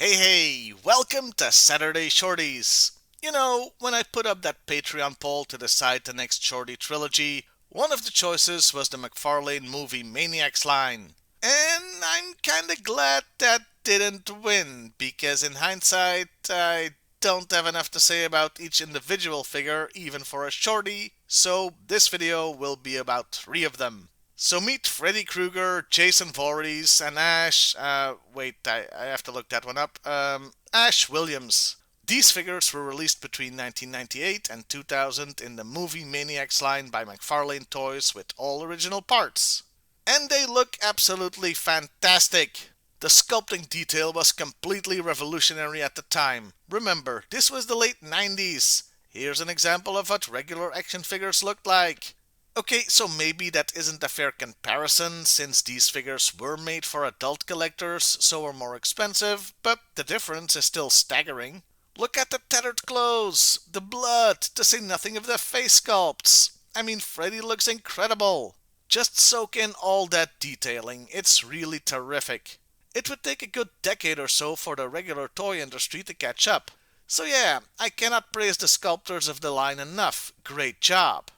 Hey, welcome to Saturday Shorties. You know, when I put up that Patreon poll to decide the next Shorty trilogy, one of the choices was the McFarlane Movie Maniacs line. And I'm kinda glad that didn't win, because in hindsight, I don't have enough to say about each individual figure, even for a Shorty, so this video will be about 3 of them. So meet Freddy Krueger, Jason Voorhees, and I have to look that one up. Ash Williams. These figures were released between 1998 and 2000 in the Movie Maniacs line by McFarlane Toys with all original parts. And they look absolutely fantastic. The sculpting detail was completely revolutionary at the time. Remember, this was the late 90s. Here's an example of what regular action figures looked like. Okay, so maybe that isn't a fair comparison since these figures were made for adult collectors, so are more expensive, but the difference is still staggering. Look at the tattered clothes, the blood, to say nothing of the face sculpts. I mean, Freddy looks incredible. Just soak in all that detailing, it's really terrific. It would take a good decade or so for the regular toy industry to catch up. So yeah, I cannot praise the sculptors of the line enough. Great job.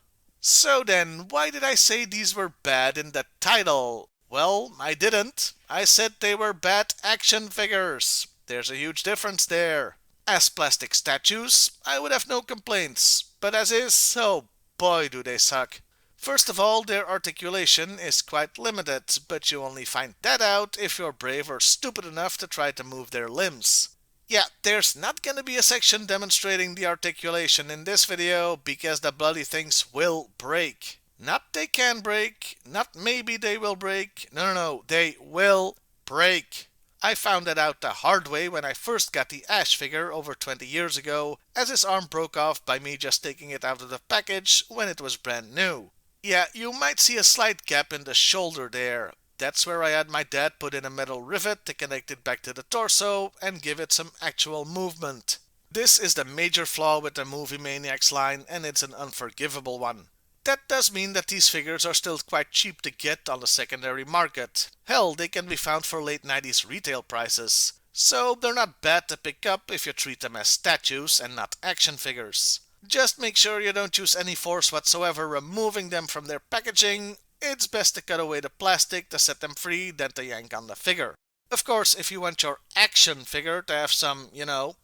So then, why did I say these were bad in the title? Well, I didn't. I said they were bad action figures. There's a huge difference there. As plastic statues, I would have no complaints, but as is, oh boy do they suck. First of all, their articulation is quite limited, but you only find that out if you're brave or stupid enough to try to move their limbs. Yeah, there's not gonna be a section demonstrating the articulation in this video because the bloody things will break. Not they can break, not maybe they will break, no, they will break. I found that out the hard way when I first got the Ash figure over 20 years ago, as his arm broke off by me just taking it out of the package when it was brand new. Yeah, you might see a slight gap in the shoulder there. That's where I had my dad put in a metal rivet to connect it back to the torso and give it some actual movement. This is the major flaw with the Movie Maniacs line, and it's an unforgivable one. That does mean that these figures are still quite cheap to get on the secondary market. Hell, they can be found for late 90s retail prices. So they're not bad to pick up if you treat them as statues and not action figures. Just make sure you don't use any force whatsoever removing them from their packaging. It's best to cut away the plastic to set them free than to yank on the figure. Of course, if you want your action figure to have some,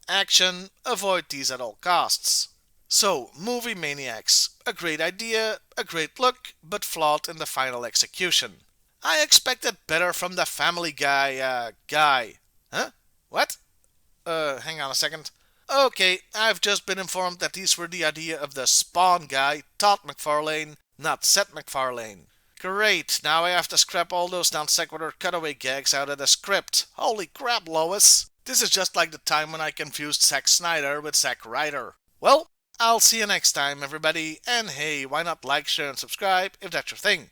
action, avoid these at all costs. So, Movie Maniacs. A great idea, a great look, but flawed in the final execution. I expected better from the Family Guy, guy. Huh? What? Hang on a second. Okay, I've just been informed that these were the idea of the Spawn guy, Todd McFarlane, not Seth MacFarlane. Great, now I have to scrap all those non sequitur cutaway gags out of the script. Holy crap, Lois! This is just like the time when I confused Zack Snyder with Zack Ryder. Well, I'll see you next time, everybody, and hey, why not like, share, and subscribe if that's your thing.